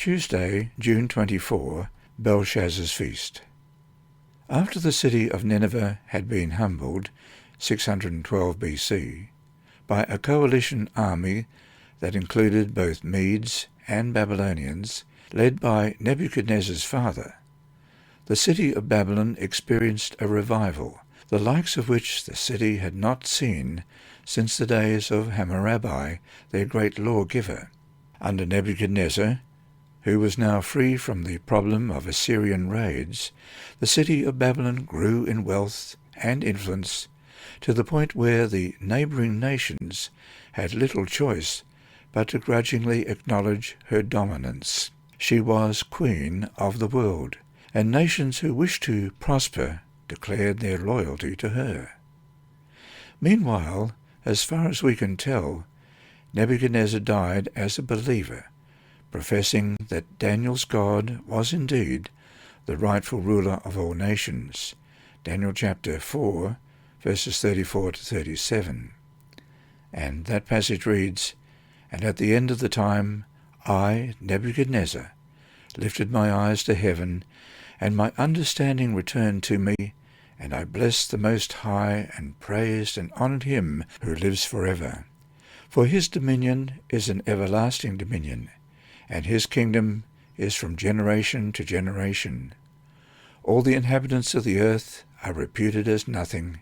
Tuesday, June 24, Belshazzar's Feast. After the city of Nineveh had been humbled, 612 BC, by a coalition army that included both Medes and Babylonians, led by Nebuchadnezzar's father, the city of Babylon experienced a revival, the likes of which the city had not seen since the days of Hammurabi, their great lawgiver. Under Nebuchadnezzar, who was now free from the problem of Assyrian raids, the city of Babylon grew in wealth and influence to the point where the neighbouring nations had little choice but to grudgingly acknowledge her dominance. She was queen of the world, and nations who wished to prosper declared their loyalty to her. Meanwhile, as far as we can tell, Nebuchadnezzar died as a believer, professing that Daniel's God was indeed the rightful ruler of all nations. Daniel chapter 4, verses 34 to 37. And that passage reads, "And at the end of the time, I, Nebuchadnezzar, lifted my eyes to heaven, and my understanding returned to me, and I blessed the Most High, and praised and honoured him who lives forever. For his dominion is an everlasting dominion, and his kingdom is from generation to generation. All the inhabitants of the earth are reputed as nothing.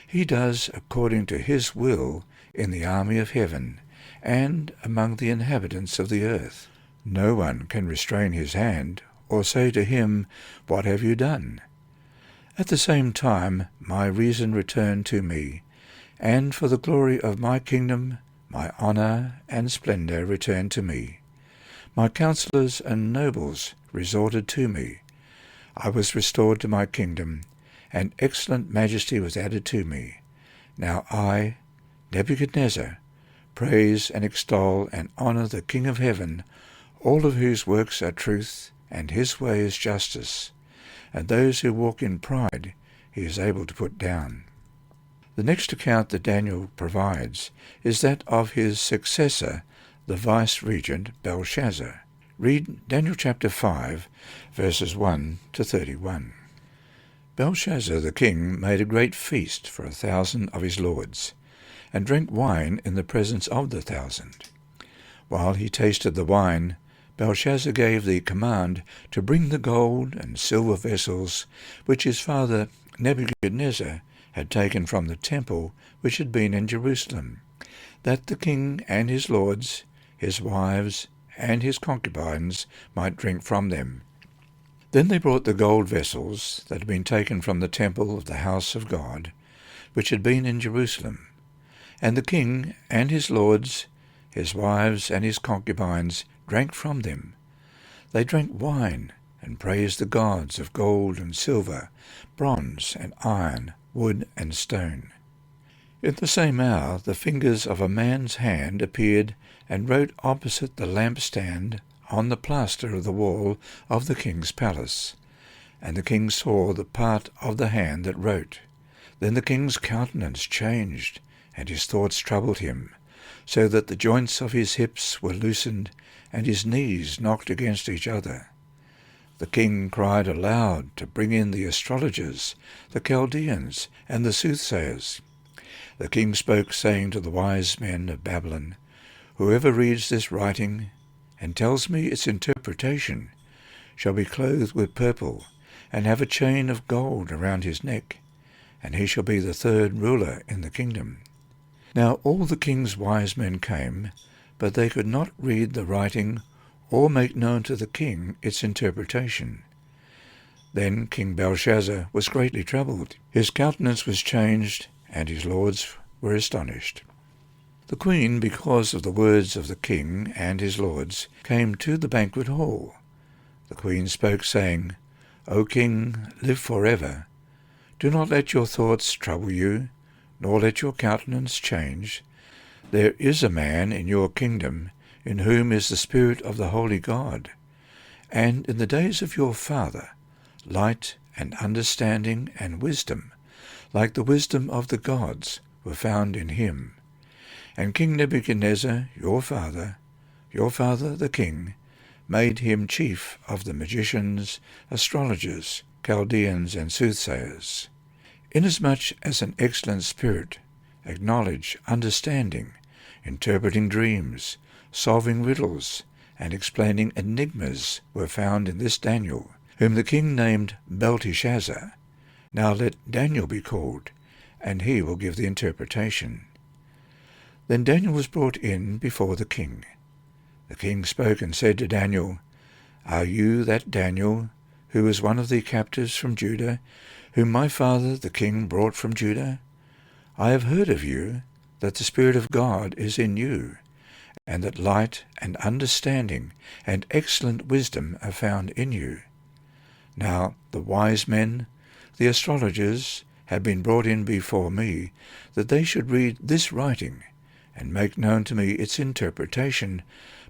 He does according to his will in the army of heaven, and among the inhabitants of the earth. No one can restrain his hand, or say to him, 'What have you done?' At the same time my reason returned to me, and for the glory of my kingdom my honour and splendour returned to me. My counsellors and nobles resorted to me. I was restored to my kingdom, and excellent majesty was added to me. Now I, Nebuchadnezzar, praise and extol and honour the King of heaven, all of whose works are truth, and his way is justice, and those who walk in pride he is able to put down." The next account that Daniel provides is that of his successor, the vice-regent Belshazzar. Read Daniel chapter 5, verses 1 to 31. Belshazzar the king made a great feast for 1,000 of his lords, and drank wine in the presence of the 1,000. While he tasted the wine, Belshazzar gave the command to bring the gold and silver vessels which his father Nebuchadnezzar had taken from the temple which had been in Jerusalem, that the king and his lords, his wives, and his concubines might drink from them. Then they brought the gold vessels that had been taken from the temple of the house of God, which had been in Jerusalem, and the king and his lords, his wives, and his concubines drank from them. They drank wine, and praised the gods of gold and silver, bronze and iron, wood and stone. In the same hour the fingers of a man's hand appeared and wrote opposite the lampstand on the plaster of the wall of the king's palace. And the king saw the part of the hand that wrote. Then the king's countenance changed, and his thoughts troubled him, so that the joints of his hips were loosened, and his knees knocked against each other. The king cried aloud to bring in the astrologers, the Chaldeans, and the soothsayers. The king spoke, saying to the wise men of Babylon, "Whoever reads this writing and tells me its interpretation shall be clothed with purple, and have a chain of gold around his neck, and he shall be the third ruler in the kingdom." Now all the king's wise men came, but they could not read the writing or make known to the king its interpretation. Then King Belshazzar was greatly troubled. His countenance was changed, and his lords were astonished. The queen, because of the words of the king and his lords, came to the banquet hall. The queen spoke, saying, "O king, live forever. Do not let your thoughts trouble you, nor let your countenance change. There is a man in your kingdom in whom is the Spirit of the Holy God. And in the days of your father, light and understanding and wisdom, like the wisdom of the gods, were found in him. And King Nebuchadnezzar, your father the king, made him chief of the magicians, astrologers, Chaldeans, and soothsayers, inasmuch as an excellent spirit, acknowledge, understanding, interpreting dreams, solving riddles, and explaining enigmas were found in this Daniel, whom the king named Belshazzar. Now let Daniel be called, and he will give the interpretation. Then Daniel was brought in before the king. The king spoke and said to Daniel, Are you that Daniel, who was one of the captives from Judah, whom my father the king brought from Judah? I have heard of you, that the Spirit of God is in you, and that light and understanding and excellent wisdom are found in you. Now the wise men, the astrologers, have been brought in before me, that they should read this writing, and make known to me its interpretation,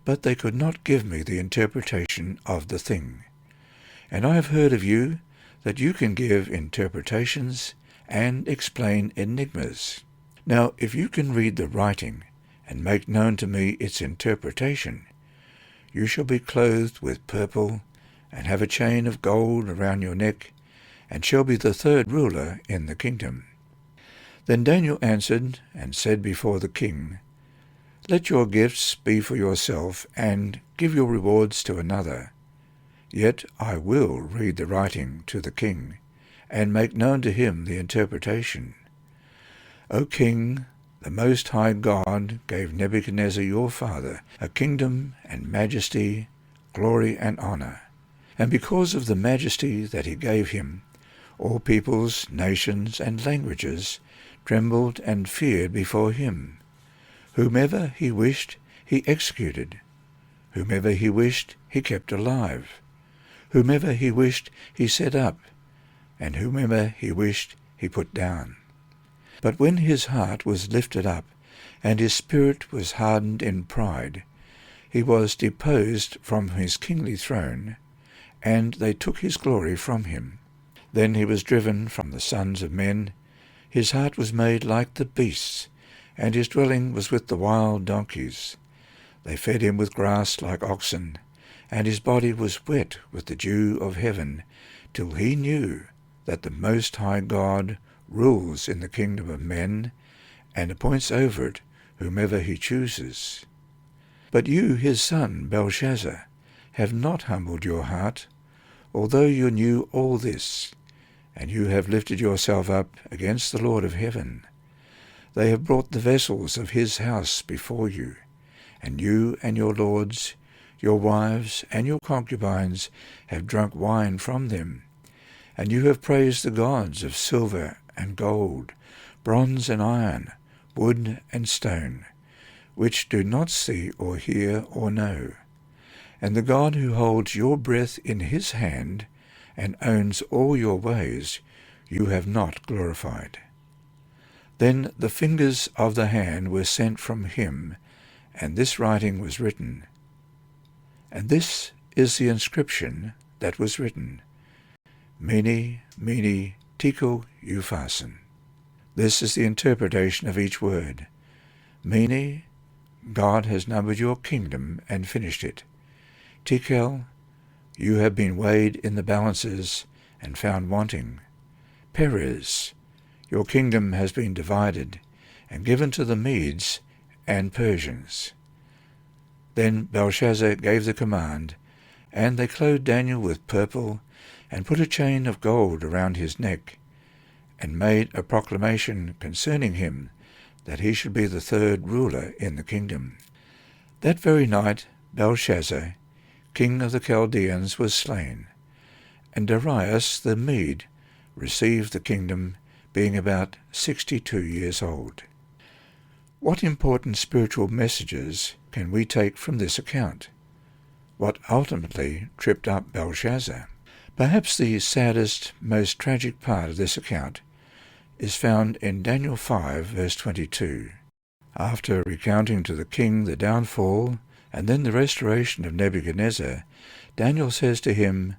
but they could not give me the interpretation of the thing. And I have heard of you, that you can give interpretations and explain enigmas. Now if you can read the writing, and make known to me its interpretation, you shall be clothed with purple, and have a chain of gold around your neck, and shall be the third ruler in the kingdom. Then Daniel answered and said before the king, Let your gifts be for yourself, and give your rewards to another. Yet I will read the writing to the king, and make known to him the interpretation. O king, the Most High God gave Nebuchadnezzar your father a kingdom and majesty, glory and honor. And because of the majesty that he gave him, all peoples, nations, and languages trembled and feared before him. Whomever he wished, he executed. Whomever he wished, he kept alive. Whomever he wished, he set up. And whomever he wished, he put down. But when his heart was lifted up, and his spirit was hardened in pride, he was deposed from his kingly throne, and they took his glory from him. Then he was driven from the sons of men. His heart was made like the beasts, and his dwelling was with the wild donkeys. They fed him with grass like oxen, and his body was wet with the dew of heaven, till he knew that the Most High God rules in the kingdom of men, and appoints over it whomever he chooses. But you, his son Belshazzar, have not humbled your heart, although you knew all this, and you have lifted yourself up against the Lord of heaven. They have brought the vessels of his house before you, and you and your lords, your wives, and your concubines have drunk wine from them, and you have praised the gods of silver and gold, bronze and iron, wood and stone, which do not see or hear or know. And the God who holds your breath in his hand and owns all your ways, you have not glorified. Then the fingers of the hand were sent from him, and this writing was written. And this is the inscription that was written: Mene, Mene, Tekel, Upharsin. This is the interpretation of each word. Mene, God has numbered your kingdom and finished it. Tekel, you have been weighed in the balances and found wanting. Peres, your kingdom has been divided and given to the Medes and Persians. Then Belshazzar gave the command, and they clothed Daniel with purple, and put a chain of gold around his neck, and made a proclamation concerning him, that he should be the third ruler in the kingdom. That very night Belshazzar, king of the Chaldeans, was slain, and Darius the Mede received the kingdom, being about 62 years old. What important spiritual messages can we take from this account? What ultimately tripped up Belshazzar? Perhaps the saddest, most tragic part of this account is found in Daniel 5, verse 22. After recounting to the king the downfall and then the restoration of Nebuchadnezzar, Daniel says to him,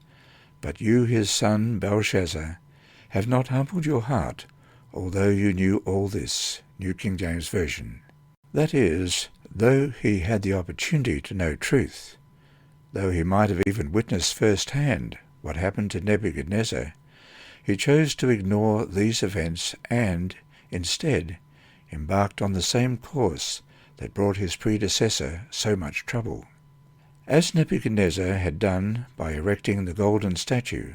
But you, his son Belshazzar, have not humbled your heart, although you knew all this. New King James Version. That is, though he had the opportunity to know truth, Though he might have even witnessed firsthand what happened to Nebuchadnezzar, he chose to ignore these events and, instead, embarked on the same course that brought his predecessor so much trouble. As Nebuchadnezzar had done by erecting the golden statue,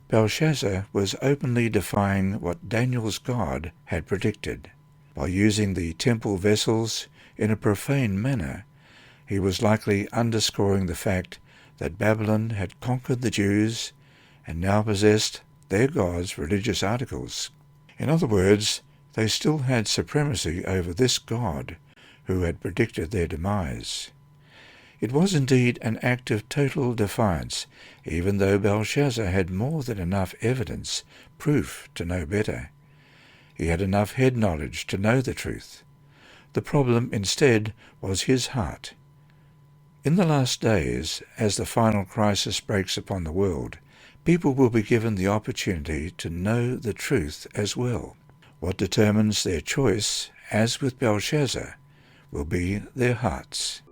Belshazzar was openly defying what Daniel's God had predicted. By using the temple vessels in a profane manner, he was likely underscoring the fact that Babylon had conquered the Jews and now possessed their God's religious articles. In other words, they still had supremacy over this God who had predicted their demise. It was indeed an act of total defiance, even though Belshazzar had more than enough evidence, proof, to know better. He had enough head knowledge to know the truth. The problem, instead, was his heart. In the last days, as the final crisis breaks upon the world, people will be given the opportunity to know the truth as well. What determines their choice, as with Belshazzar, will be their hearts.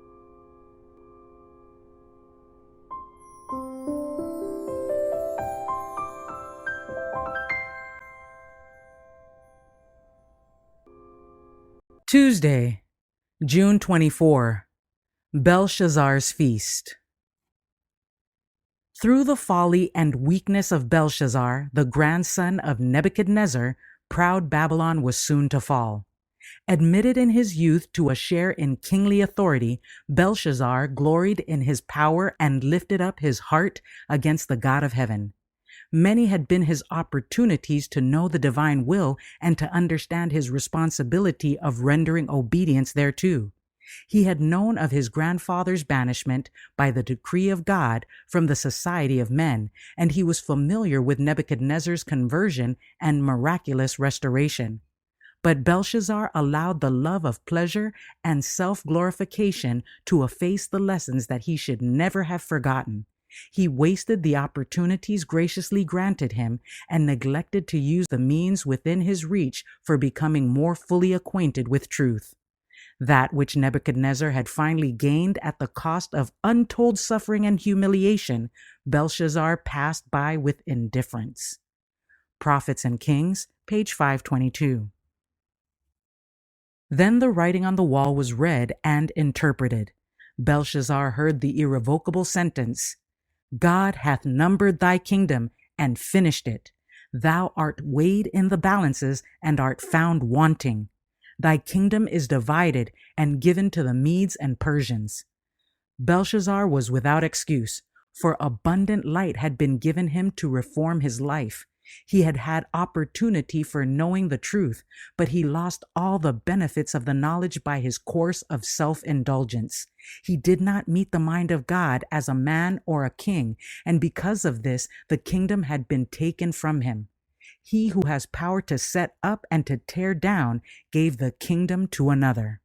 Tuesday, June 24. Belshazzar's Feast. Through the folly and weakness of Belshazzar, the grandson of Nebuchadnezzar, proud Babylon was soon to fall. Admitted in his youth to a share in kingly authority, Belshazzar gloried in his power and lifted up his heart against the God of heaven. Many had been his opportunities to know the divine will and to understand his responsibility of rendering obedience thereto. He had known of his grandfather's banishment by the decree of God from the society of men, and he was familiar with Nebuchadnezzar's conversion and miraculous restoration. But Belshazzar allowed the love of pleasure and self-glorification to efface the lessons that he should never have forgotten. He wasted the opportunities graciously granted him and neglected to use the means within his reach for becoming more fully acquainted with truth. That which Nebuchadnezzar had finally gained at the cost of untold suffering and humiliation, Belshazzar passed by with indifference. Prophets and Kings, page 522. Then the writing on the wall was read and interpreted. Belshazzar heard the irrevocable sentence, God hath numbered thy kingdom and finished it. Thou art weighed in the balances and art found wanting. Thy kingdom is divided and given to the Medes and Persians. Belshazzar was without excuse, for abundant light had been given him to reform his life. He had had opportunity for knowing the truth, but he lost all the benefits of the knowledge by his course of self-indulgence. He did not meet the mind of God as a man or a king, and because of this, the kingdom had been taken from him. He who has power to set up and to tear down gave the kingdom to another.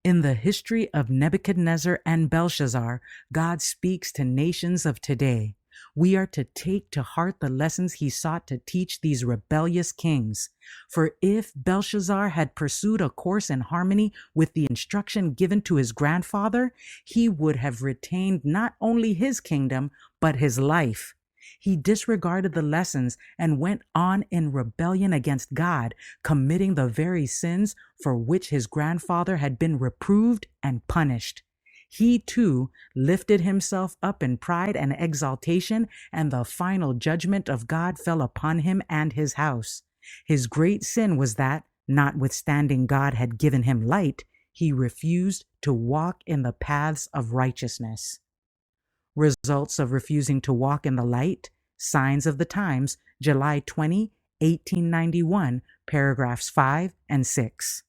In the history of Nebuchadnezzar and Belshazzar, God speaks to nations of today. We are to take to heart the lessons he sought to teach these rebellious kings. For if Belshazzar had pursued a course in harmony with the instruction given to his grandfather, he would have retained not only his kingdom, but his life. He disregarded the lessons and went on in rebellion against God, committing the very sins for which his grandfather had been reproved and punished. He, too, lifted himself up in pride and exaltation, and the final judgment of God fell upon him and his house. His great sin was that, notwithstanding God had given him light, he refused to walk in the paths of righteousness. Results of refusing to walk in the light, Signs of the Times, July 20, 1891, paragraphs 5 and 6.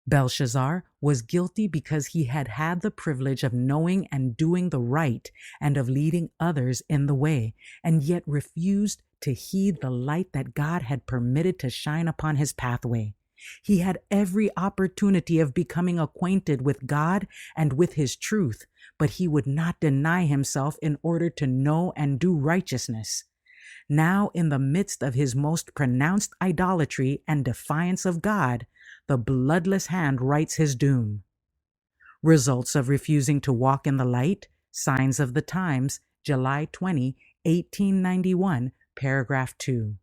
Belshazzar was guilty because he had had the privilege of knowing and doing the right and of leading others in the way, and yet refused to heed the light that God had permitted to shine upon his pathway. He had every opportunity of becoming acquainted with God and with his truth, but he would not deny himself in order to know and do righteousness. Now, in the midst of his most pronounced idolatry and defiance of God, the bloodless hand writes his doom. Results of refusing to walk in the light, Signs of the Times, July 20, 1891, paragraph 2.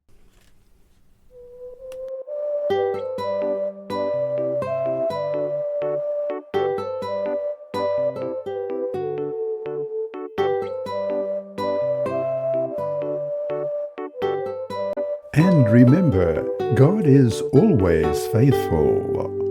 And remember, God is always faithful.